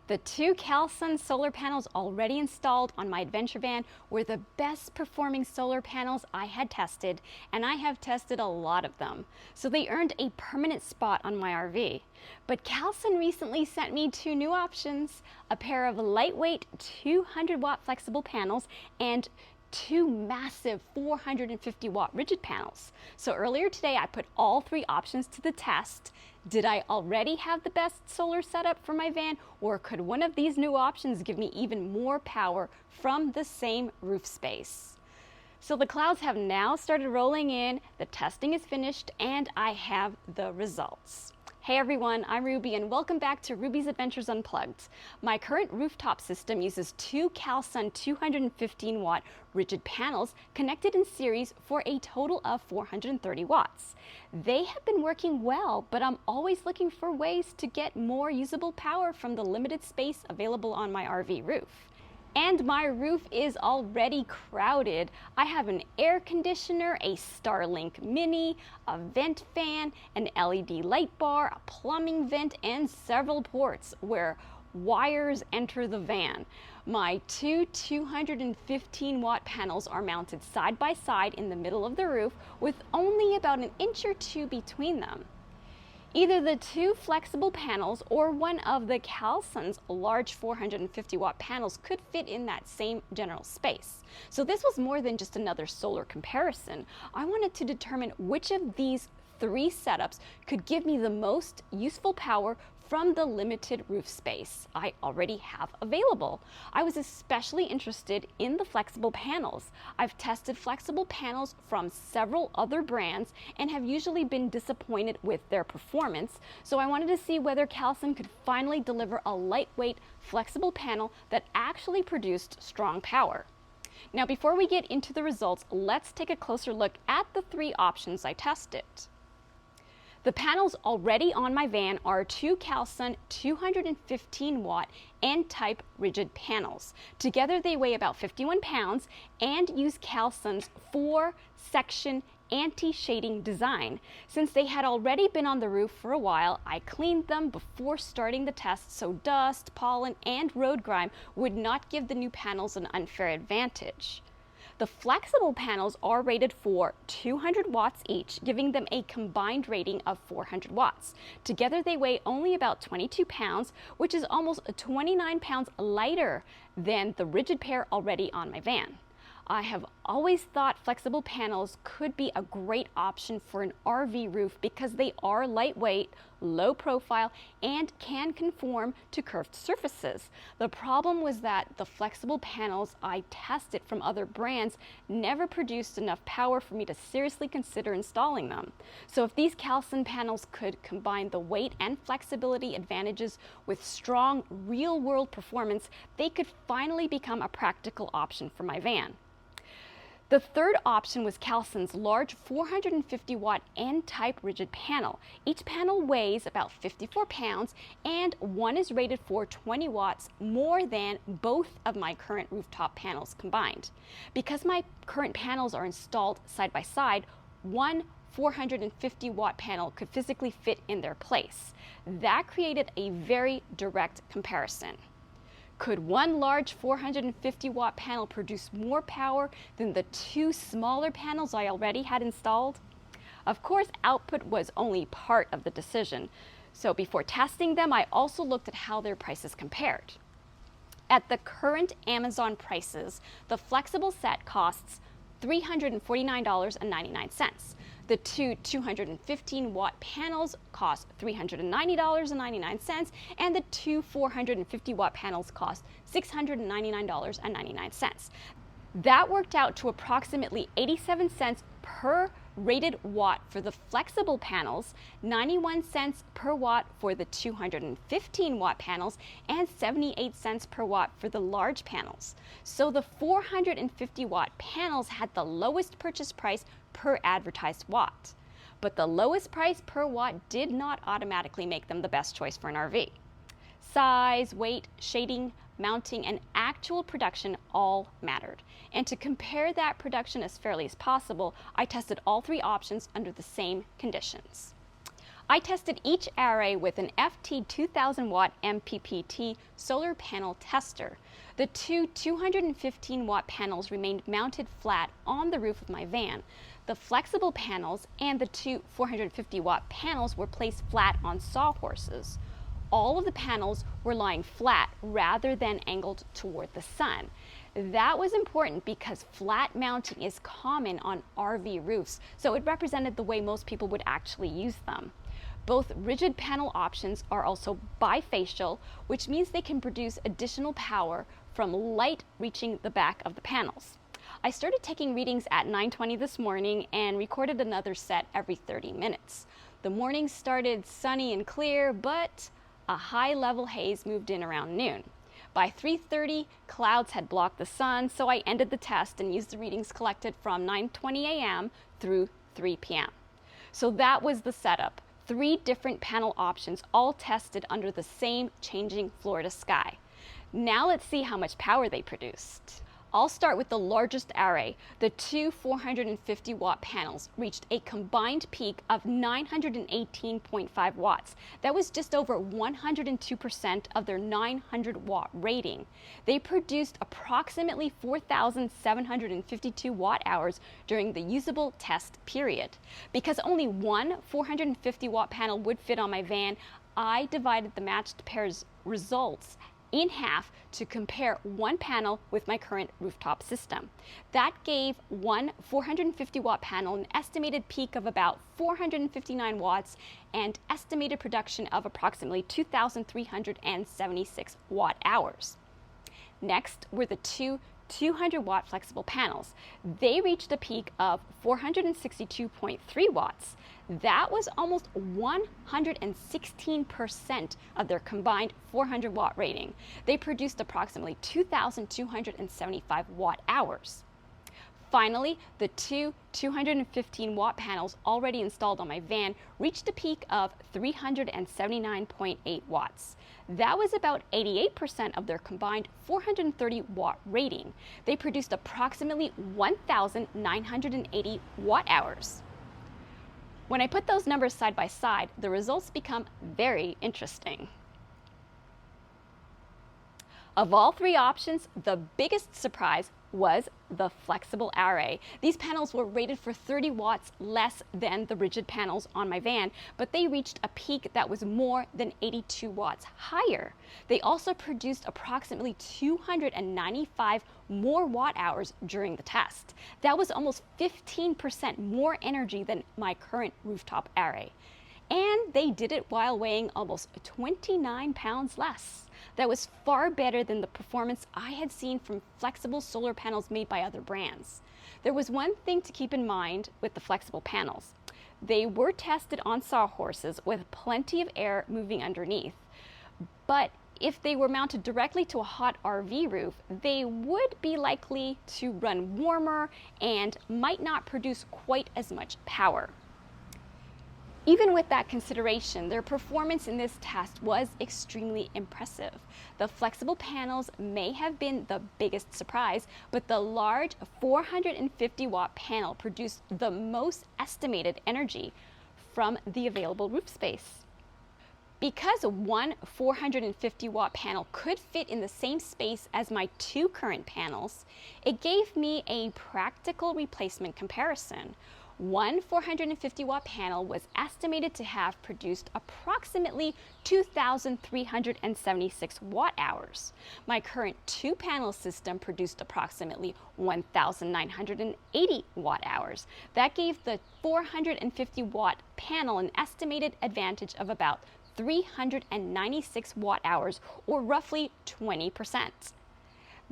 The two Callsun solar panels already installed on my adventure van were the best performing solar panels I had tested, and I have tested a lot of them. So they earned a permanent spot on my RV. But Callsun recently sent me two new options: a pair of lightweight 200 watt flexible panels and two massive 450 watt rigid panels. So earlier today I put all three options to the test. Did I already have the best solar setup for my van, or could one of these new options give me even more power from the same roof space? So the clouds have now started rolling in, the testing is finished, and I have the results. Hey everyone, I'm Ruby and welcome back to Ruby's Adventures Unplugged. My current rooftop system uses two Callsun 215 watt rigid panels connected in series for a total of 430 watts. They have been working well, but I'm always looking for ways to get more usable power from the limited space available on my RV roof. And my roof is already crowded. I have an air conditioner, a Starlink Mini, a vent fan, an LED light bar, a plumbing vent, and several ports where wires enter the van. My two 215 watt panels are mounted side by side in the middle of the roof with only about an inch or two between them. Either the two flexible panels or one of the Callsun's large 450 watt panels could fit in that same general space. So this was more than just another solar comparison. I wanted to determine which of these three setups could give me the most useful power from the limited roof space I already have available. I was especially interested in the flexible panels. I've tested flexible panels from several other brands and have usually been disappointed with their performance, so I wanted to see whether Callsun could finally deliver a lightweight, flexible panel that actually produced strong power. Now, before we get into the results, let's take a closer look at the three options I tested. The panels already on my van are two Callsun 215 watt N-type rigid panels. Together they weigh about 51 pounds and use Callsun's 4-section anti-shading design. Since they had already been on the roof for a while, I cleaned them before starting the test so dust, pollen, and road grime would not give the new panels an unfair advantage. The flexible panels are rated for 200 watts each, giving them a combined rating of 400 watts. Together they weigh only about 22 pounds, which is almost 29 pounds lighter than the rigid pair already on my van. I have always thought flexible panels could be a great option for an RV roof because they are lightweight, low profile, and can conform to curved surfaces. The problem was that the flexible panels I tested from other brands never produced enough power for me to seriously consider installing them. So if these Callsun panels could combine the weight and flexibility advantages with strong real-world performance, they could finally become a practical option for my van. The third option was Callsun's large 450 watt N-type rigid panel. Each panel weighs about 54 pounds and one is rated for 20 watts more than both of my current rooftop panels combined. Because my current panels are installed side by side, one 450 watt panel could physically fit in their place. That created a very direct comparison. Could one large 450 watt panel produce more power than the two smaller panels I already had installed? Of course, output was only part of the decision. So before testing them, I also looked at how their prices compared. At the current Amazon prices, the flexible set costs $349.99. The two 215 watt panels cost $390.99, and the two 450 watt panels cost $699.99. That worked out to approximately 87 cents per rated watt for the flexible panels, 91 cents per watt for the 215 watt panels, and 78 cents per watt for the large panels. So the 450 watt panels had the lowest purchase price per advertised watt. But the lowest price per watt did not automatically make them the best choice for an RV. Size, weight, shading, mounting, and actual production all mattered. And to compare that production as fairly as possible, I tested all three options under the same conditions. I tested each array with an FT 2000 watt MPPT solar panel tester. The two 215 watt panels remained mounted flat on the roof of my van. The flexible panels and the two 450 watt panels were placed flat on sawhorses. All of the panels were lying flat rather than angled toward the sun. That was important because flat mounting is common on RV roofs, so it represented the way most people would actually use them. Both rigid panel options are also bifacial, which means they can produce additional power from light reaching the back of the panels. I started taking readings at 9:20 this morning and recorded another set every 30 minutes. The morning started sunny and clear, but a high-level haze moved in around noon. By 3:30, clouds had blocked the sun, so I ended the test and used the readings collected from 9:20 a.m. through 3 p.m. So that was the setup. 3 different panel options, all tested under the same changing Florida sky. Now let's see how much power they produced. I'll start with the largest array. The two 450 watt panels reached a combined peak of 918.5 watts. That was just over 102% of their 900 watt rating. They produced approximately 4,752 watt hours during the usable test period. Because only one 450 watt panel would fit on my van, I divided the matched pair's results in half to compare one panel with my current rooftop system. That gave one 450 watt panel an estimated peak of about 459 watts and estimated production of approximately 2,376 watt hours. Next were the two 200 watt flexible panels. They reached a peak of 462.3 watts. That was almost 116% of their combined 400 watt rating. They produced approximately 2,275 watt hours. Finally, the two 215 watt panels already installed on my van reached a peak of 379.8 watts. That was about 88% of their combined 430 watt rating. They produced approximately 1,980 watt hours. When I put those numbers side by side, the results become very interesting. Of all 3 options, the biggest surprise was the flexible array. These panels were rated for 30 watts less than the rigid panels on my van, but they reached a peak that was more than 82 watts higher. They also produced approximately 295 more watt hours during the test. That was almost 15% more energy than my current rooftop array. And they did it while weighing almost 29 pounds less. That was far better than the performance I had seen from flexible solar panels made by other brands. There was one thing to keep in mind with the flexible panels. They were tested on sawhorses with plenty of air moving underneath. But if they were mounted directly to a hot RV roof, they would be likely to run warmer and might not produce quite as much power. Even with that consideration, their performance in this test was extremely impressive. The flexible panels may have been the biggest surprise, but the large 450 watt panel produced the most estimated energy from the available roof space. Because one 450 watt panel could fit in the same space as my 2 current panels, it gave me a practical replacement comparison. One 450 watt panel was estimated to have produced approximately 2,376 watt hours. My current 2 panel system produced approximately 1,980 watt hours. That gave the 450 watt panel an estimated advantage of about 396 watt hours, or roughly 20%.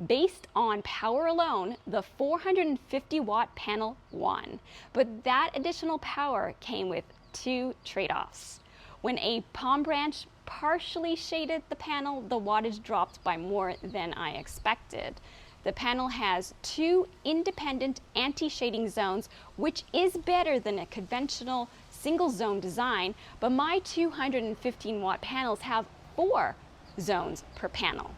Based on power alone, the 450 watt panel won, but that additional power came with 2 trade-offs. When a palm branch partially shaded the panel, the wattage dropped by more than I expected. The panel has 2 independent anti-shading zones, which is better than a conventional single zone design, but my 215 watt panels have 4 zones per panel.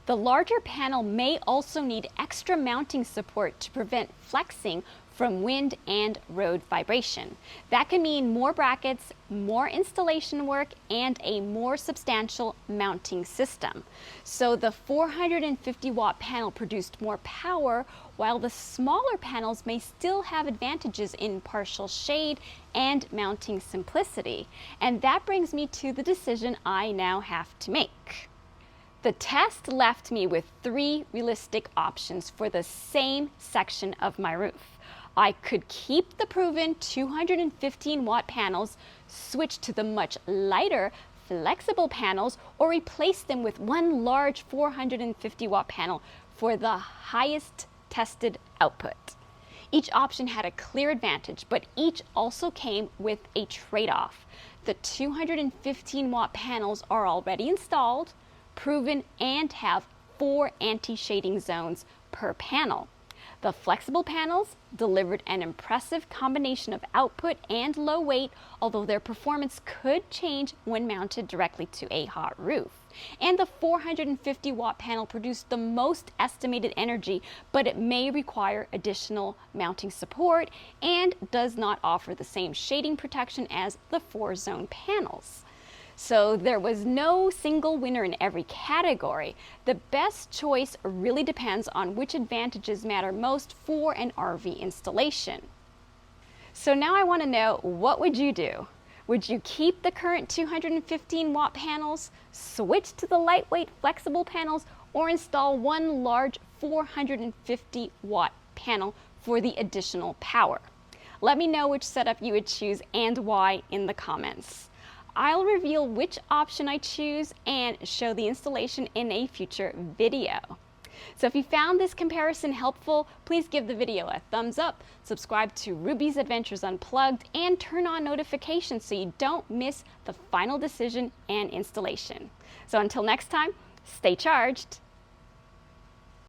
The larger panel may also need extra mounting support to prevent flexing from wind and road vibration. That can mean more brackets, more installation work, and a more substantial mounting system. So the 450 watt panel produced more power, while the smaller panels may still have advantages in partial shade and mounting simplicity. And that brings me to the decision I now have to make. The test left me with 3 realistic options for the same section of my roof. I could keep the proven 215 watt panels, switch to the much lighter flexible panels, or replace them with one large 450 watt panel for the highest tested output. Each option had a clear advantage, but each also came with a trade-off. The 215 watt panels are already installed, proven, and have 4 anti-shading zones per panel. The flexible panels delivered an impressive combination of output and low weight, although their performance could change when mounted directly to a hot roof. And the 450 watt panel produced the most estimated energy, but it may require additional mounting support and does not offer the same shading protection as the 4-zone panels. So there was no single winner in every category. The best choice really depends on which advantages matter most for an RV installation. So now I want to know, what would you do? Would you keep the current 215 watt panels, switch to the lightweight flexible panels, or install one large 450 watt panel for the additional power? Let me know which setup you would choose and why in the comments. I'll reveal which option I choose and show the installation in a future video. So if you found this comparison helpful, please give the video a thumbs up, subscribe to Ruby's Adventures Unplugged, and turn on notifications so you don't miss the final decision and installation. So until next time, stay charged.